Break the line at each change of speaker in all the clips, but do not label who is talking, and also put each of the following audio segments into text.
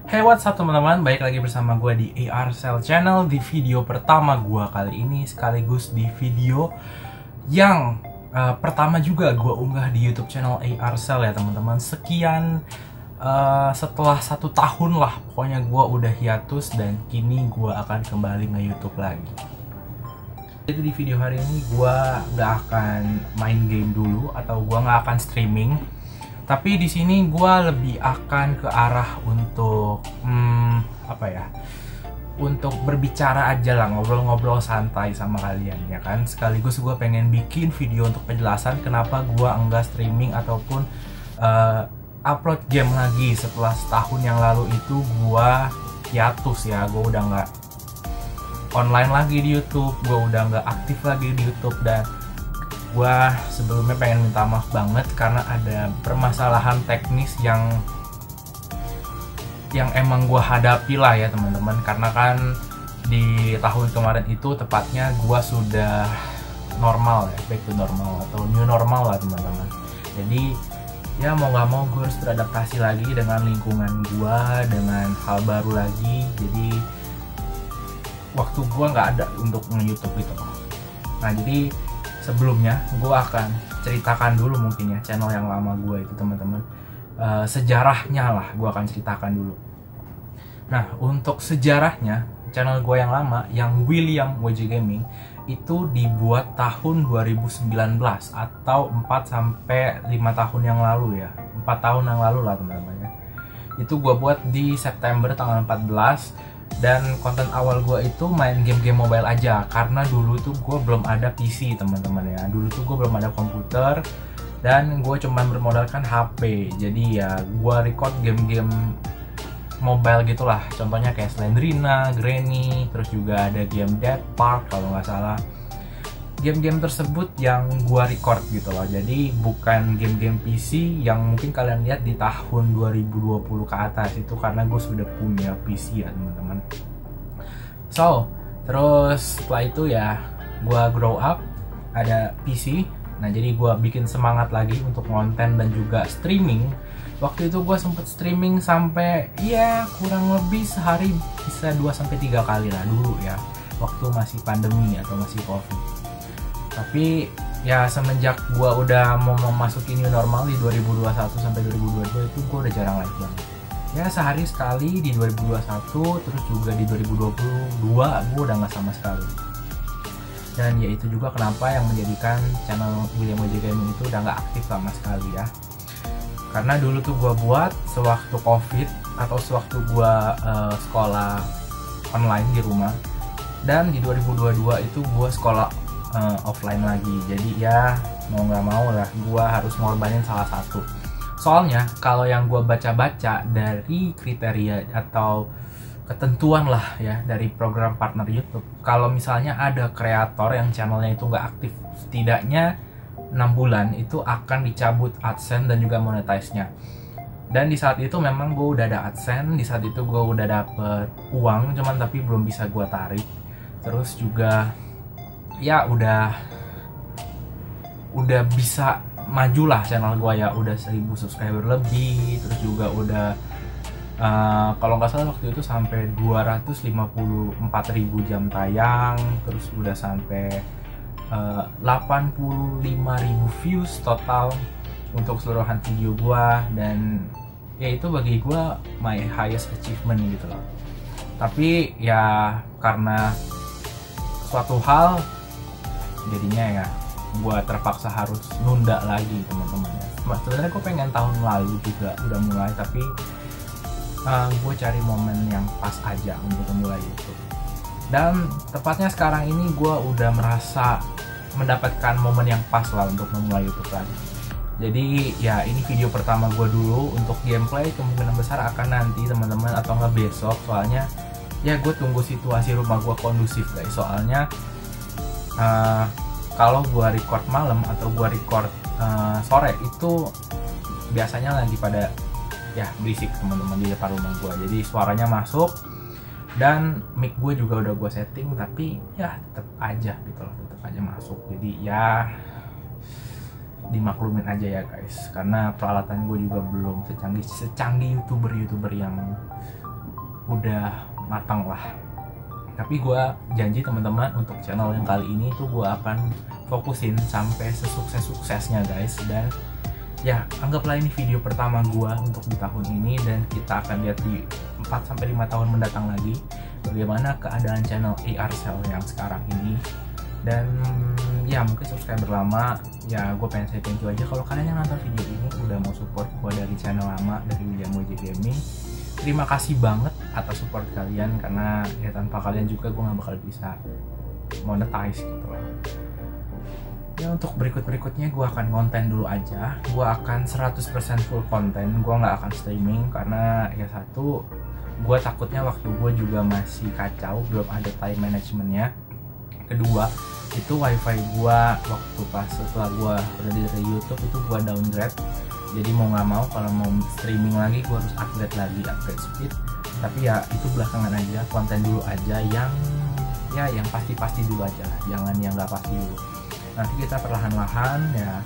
Hey, what's up teman-teman, balik lagi bersama gue di ARCell Channel. Di video pertama gue kali ini, sekaligus di video yang pertama juga gue unggah di YouTube channel ARCell ya teman-teman. Sekian setelah 1 tahun lah, pokoknya gue udah hiatus dan kini gue akan kembali nge YouTube lagi. Jadi di video hari ini gue gak akan main game dulu atau gue gak akan streaming. Tapi di sini gue lebih akan ke arah untuk untuk berbicara aja lah, ngobrol-ngobrol santai sama kalian ya kan. Sekaligus gue pengen bikin video untuk penjelasan kenapa gue enggak streaming ataupun upload game lagi setelah setahun yang lalu itu gue hiatus ya. Gue udah nggak online lagi di YouTube, gue udah nggak aktif lagi di YouTube, dan gue sebelumnya pengen minta maaf banget karena ada permasalahan teknis yang emang gue hadapi lah ya teman-teman. Karena kan di tahun kemarin itu tepatnya gue sudah normal ya, back to normal atau new normal lah teman-teman. Jadi ya mau nggak mau gue harus beradaptasi lagi dengan lingkungan gue, dengan hal baru lagi. Jadi waktu gue nggak ada untuk nge-YouTube gitu. Nah jadi sebelumnya gue akan ceritakan dulu mungkin ya channel yang lama gue itu teman-teman, sejarahnya lah gue akan ceritakan dulu. Nah untuk sejarahnya channel gue yang lama, yang William WJ Gaming, itu dibuat tahun 2019 atau 4-5 tahun yang lalu ya, 4 tahun yang lalu lah teman-teman ya. Itu gue buat di September tanggal 14. Dan konten awal gue itu main game-game mobile aja, karena dulu tuh gue belum ada PC teman-teman ya. Dulu tuh gue belum ada komputer dan gue cuman bermodalkan HP. Jadi ya gue record game-game mobile gitulah, contohnya kayak Slendrina, Granny, terus juga ada game Dead Park kalau nggak salah. Game-game tersebut yang gue record gitu loh. Jadi bukan game-game PC yang mungkin kalian lihat di tahun 2020 ke atas itu, karena gue sudah punya PC ya teman-teman. So terus setelah itu ya gue grow up, ada PC. Nah jadi gue bikin semangat lagi untuk konten dan juga streaming. Waktu itu gue sempet streaming sampai ya kurang lebih sehari bisa 2-3 kali lah dulu ya, waktu masih pandemi atau masih covid. Tapi ya semenjak gue udah mau memasuki new normal di 2021 sampai 2022 itu gue udah jarang live banget. Ya sehari sekali di 2021, terus juga di 2022 gue udah nggak sama sekali. Dan ya itu juga kenapa yang menjadikan channel William WJ Gaming itu udah nggak aktif sama sekali ya. Karena dulu tuh gue buat sewaktu covid atau sewaktu gue sekolah online di rumah. Dan di 2022 itu gue sekolah offline lagi. Jadi ya mau nggak mau lah gue harus ngorbanin salah satu. Soalnya kalau yang gue baca-baca dari kriteria atau ketentuan lah ya dari program partner YouTube, kalau misalnya ada kreator yang channelnya itu nggak aktif setidaknya 6 bulan, itu akan dicabut AdSense dan juga monetize-nya. Dan di saat itu memang gue udah ada AdSense, di saat itu gue udah dapet uang, cuman tapi belum bisa gue tarik. Terus juga ya udah bisa maju lah channel gue ya, udah 1000 subscriber lebih. Terus juga udah kalau nggak salah waktu itu sampai 254.000 jam tayang. Terus udah sampai 85.000 views total untuk seluruhan video gue. Dan ya itu bagi gue my highest achievement gitu loh. Tapi ya karena suatu hal jadinya ya gue terpaksa harus nunda lagi teman-teman ya. Sebenarnya gue pengen tahun lalu juga udah mulai, tapi gue cari momen yang pas aja untuk memulai itu. Dan tepatnya sekarang ini gue udah merasa mendapatkan momen yang pas lah untuk memulai YouTube lagi. Jadi ya ini video pertama gue dulu. Untuk gameplay kemungkinan besar akan nanti teman-teman atau nggak besok, soalnya ya gue tunggu situasi rumah gue kondusif guys. Soalnya kalau gua record malam atau gua record sore itu biasanya lagi pada ya berisik teman-teman di depan rumah gua. Jadi suaranya masuk dan mic gue juga udah gua setting, tapi ya tetap aja gitu loh, tetap aja masuk. Jadi ya dimaklumin aja ya guys, karena peralatan gue juga belum secanggih youtuber yang udah matang lah. Tapi gue janji teman-teman, untuk channel yang kali ini tuh gue akan fokusin sampai sesukses-suksesnya guys. Dan ya anggaplah ini video pertama gue untuk di tahun ini, dan kita akan lihat di 4-5 tahun mendatang lagi bagaimana keadaan channel ARCell yang sekarang ini. Dan ya mungkin subscriber lama, ya gue pengen say thank you aja kalau kalian yang nonton video ini udah mau support gue dari channel lama, dari William WJ Gaming. Terima kasih banget atas support kalian, karena ya tanpa kalian juga gue gak bakal bisa monetize gitu loh. Ya untuk berikutnya gue akan konten dulu aja. Gue akan 100% full konten, gue gak akan streaming karena ya satu, gue takutnya waktu gue juga masih kacau, belum ada time managementnya. Kedua, itu wifi gue waktu pas setelah gue udah dari YouTube itu gue downgrade. Jadi mau nggak mau kalau mau streaming lagi gue harus upgrade speed. Tapi ya itu belakangan aja, konten dulu aja yang pasti dulu aja, jangan yang nggak pasti dulu. Nanti kita perlahan-lahan ya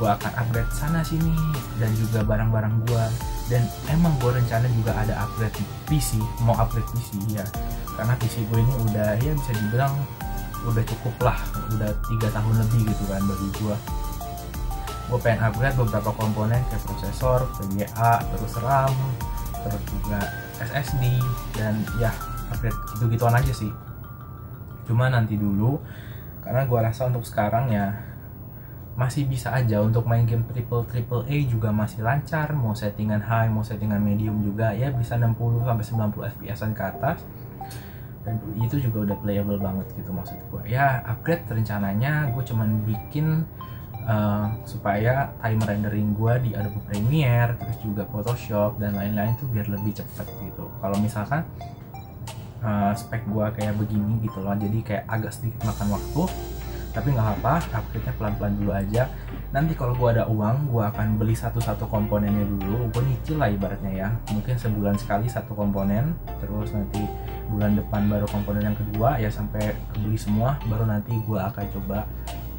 gue akan upgrade sana sini dan juga barang-barang gue. Dan emang gue rencana juga ada upgrade PC, mau upgrade PC ya, karena PC gue ini udah ya bisa dibilang udah cukup lah, udah 3 tahun lebih gitu kan bagi gue. Gue pengen upgrade beberapa komponen kayak prosesor, VGA, terus RAM, terus juga SSD, dan ya upgrade gitu-gituan aja sih. Cuma nanti dulu, karena gue rasa untuk sekarang ya masih bisa aja untuk main game triple A juga masih lancar. Mau settingan high, mau settingan medium juga ya bisa 60-90 fps ke atas. Dan itu juga udah playable banget gitu maksud gue. Ya upgrade rencananya gue cuman bikin supaya time rendering gue di Adobe Premiere, terus juga Photoshop dan lain-lain tuh biar lebih cepet gitu. Kalau misalkan spek gue kayak begini gitu loh, jadi kayak agak sedikit makan waktu, tapi nggak apa, upgrade-nya pelan-pelan dulu aja. Nanti kalau gue ada uang, gue akan beli satu-satu komponennya dulu, gue nyicil lah ibaratnya ya, mungkin sebulan sekali satu komponen, terus nanti bulan depan baru komponen yang kedua ya, sampai beli semua, baru nanti gue akan coba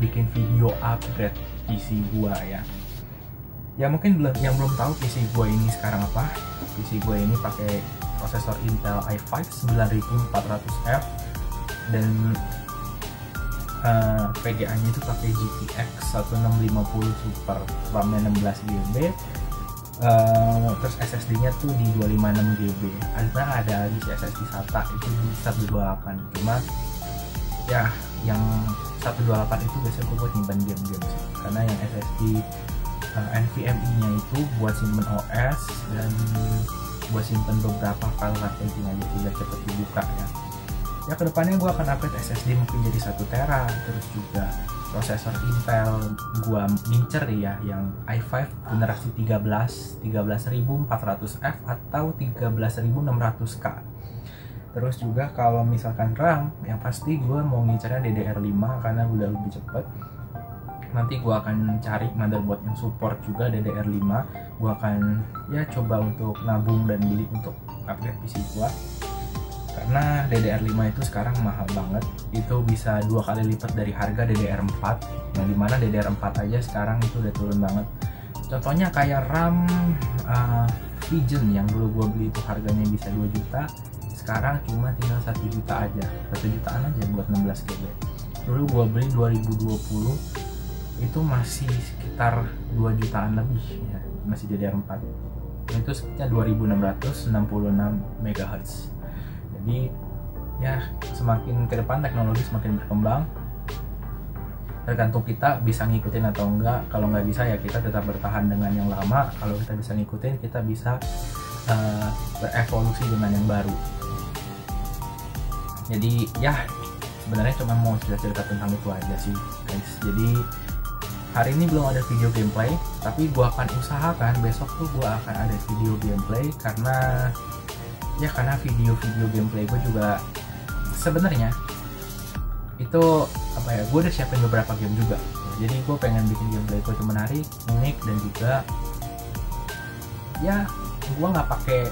bikin video upgrade PC gua ya. Ya mungkin yang belum tahu PC gua ini sekarang apa. PC gua ini pakai prosesor Intel i5 9400F dan VGA-nya itu pakai GTX 1650 Super, RAM-nya 16GB. Terus SSD-nya tuh di 256GB. Ada lagi SSD SATA itu di 128. Cuma ya yang 128 itu biasanya gue buat nyimpan game-game sih, karena yang SSD NVMe-nya itu buat simpen OS dan buat simpen beberapa file penting aja biar cepet dibuka ya. Ya kedepannya gue akan upgrade SSD mungkin jadi 1 tera, terus juga prosesor Intel gue ngincer ya yang i5 generasi 13400F atau 13600K. Terus juga kalau misalkan RAM, yang pasti gue mau ngincernya DDR5 karena udah lebih cepet. Nanti gue akan cari motherboard yang support juga DDR5. Gue akan ya coba untuk nabung dan beli untuk upgrade PC gue. Karena DDR5 itu sekarang mahal banget. Itu bisa 2 kali lipat dari harga DDR4. Yang dimana DDR4 aja sekarang itu udah turun banget. Contohnya kayak RAM Fusion yang dulu gue beli itu harganya bisa 2 juta. Sekarang cuma tinggal 1 juta aja, 1 jutaan aja buat 16GB. Dulu gua beli 2020 itu masih sekitar 2 jutaan lebih ya, masih DDR4. Itu sekitar 2666 MHz. Jadi ya semakin ke depan teknologi semakin berkembang. Tergantung kita bisa ngikutin atau enggak. Kalau nggak bisa ya kita tetap bertahan dengan yang lama. Kalau kita bisa ngikutin, kita bisa berevolusi dengan yang baru. Jadi ya sebenarnya cuma mau cerita-cerita tentang itu aja sih guys. Jadi hari ini belum ada video gameplay, tapi gua akan usahakan besok tuh gua akan ada video gameplay, karena video-video gameplay gue juga sebenarnya itu apa ya, gue udah siapin beberapa game juga. Jadi gue pengen bikin gameplay gue tuh menarik, unik, dan juga ya gue nggak pakai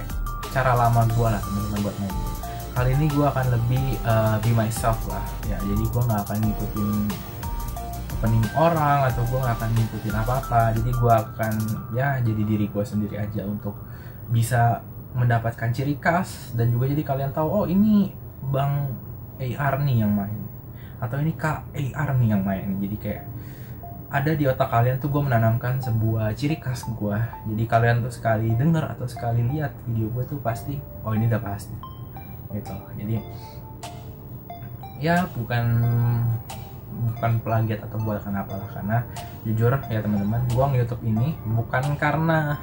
cara lama gue lah teman-teman buat main. Kali ini gue akan lebih be myself lah ya, jadi gue nggak akan ngikutin opening orang atau gue nggak akan ngikutin apa-apa. Jadi gue akan ya jadi diri gue sendiri aja untuk bisa mendapatkan ciri khas, dan juga jadi kalian tahu, oh ini Bang AR nih yang main, atau ini Kak AR nih yang main. Jadi kayak ada di otak kalian tuh gue menanamkan sebuah ciri khas gue. Jadi kalian tuh sekali denger atau sekali lihat video gue tuh pasti, oh ini udah pasti gitu. Jadi ya bukan plagiat atau buatan apalah, karena jujur ya teman-teman, gue nge-YouTube ini bukan karena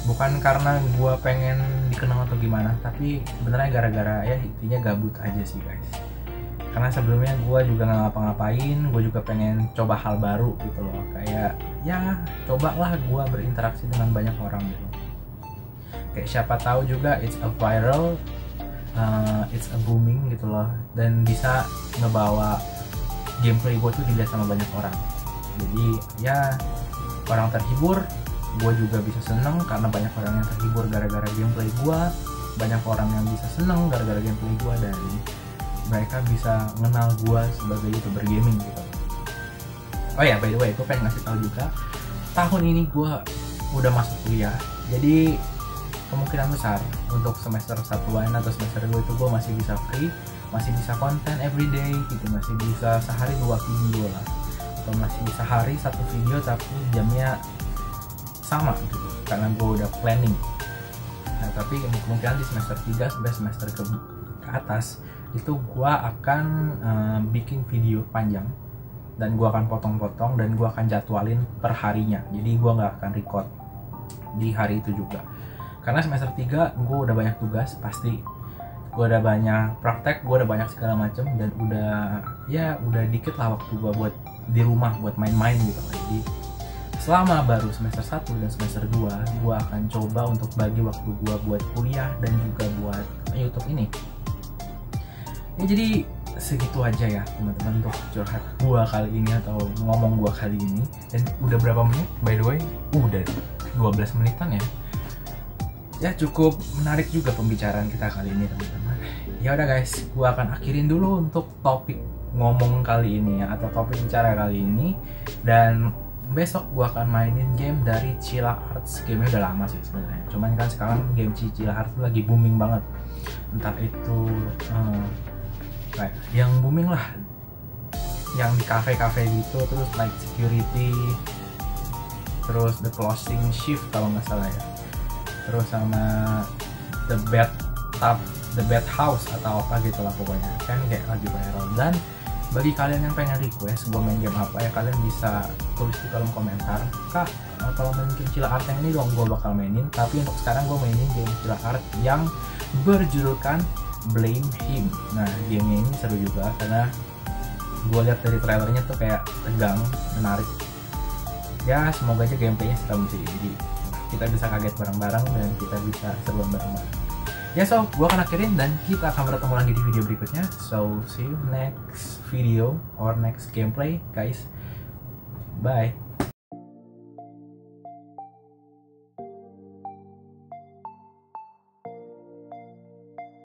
gue pengen dikenal atau gimana, tapi sebenarnya gara-gara ya intinya gabut aja sih guys. Karena sebelumnya gue juga nggak ngapa-ngapain, gue juga pengen coba hal baru gitu loh. Kayak ya cobalah gue berinteraksi dengan banyak orang gitu. Kayak siapa tahu juga it's a viral, it's a booming gitu loh. Dan bisa ngebawa gameplay gue tuh dilihat sama banyak orang. Jadi ya orang terhibur, gue juga bisa seneng karena banyak orang yang terhibur gara-gara gameplay gue. Banyak orang yang bisa seneng gara-gara gameplay gue, dan mereka bisa mengenal gue sebagai YouTuber gaming gitu. Oh ya, by the way, gue pengen ngasih tahu juga, tahun ini gue udah masuk kuliah. Jadi kemungkinan besar untuk semester 1-an atau semester 2 itu gue masih bisa free, masih bisa konten everyday gitu, masih bisa sehari 2 video lah, atau masih sehari 1 video tapi jamnya sama gitu, karena gue udah planning. Nah tapi kemungkinan di semester 3 sampai semester ke atas itu gua akan bikin video panjang, dan gua akan potong-potong, dan gua akan jadwalin per harinya. Jadi gua nggak akan record di hari itu juga, karena semester 3 gua udah banyak tugas, pasti gua udah banyak praktek, gua udah banyak segala macem, dan udah dikit lah waktu gua buat di rumah buat main-main gitu. Jadi selama baru semester 1 dan semester 2 gua akan coba untuk bagi waktu gua buat kuliah dan juga buat YouTube ini. Ya jadi segitu aja ya teman-teman untuk curhat gua kali ini atau ngomong gua kali ini. Dan udah berapa menit by the way? Udah 12 menitan ya. Ya cukup menarik juga pembicaraan kita kali ini teman-teman. Ya udah guys, gua akan akhirin dulu untuk topik ngomong kali ini ya, atau topik bicara kali ini. Dan besok gua akan mainin game dari Chila Arts. Game-nya udah lama sih sebenarnya, cuman kan sekarang game Chila Arts lagi booming banget. Entah itu kayak yang booming lah, yang di cafe-cafe gitu, terus Night Security, terus The Closing Shift kalau nggak salah ya, terus sama The Bad House atau apa gitu lah pokoknya, kan kayak lagi viral. Dan bagi kalian yang pengen request gue main game apa ya, kalian bisa tulis di kolom komentar, Kak kalau main game Chila Art yang ini dong, gue bakal mainin. Tapi untuk sekarang gue mainin game Chila Art yang berjudulkan Blame Him. Nah gamenya ini seru juga karena gue lihat dari trailernya tuh kayak tegang, menarik. Ya semoga aja gameplaynya serem sih, jadi kita bisa kaget bareng-bareng dan kita bisa seruan bareng-bareng. Ya so, gue akan akhirin dan kita akan bertemu lagi di video berikutnya. So see you next video or next gameplay guys. Bye.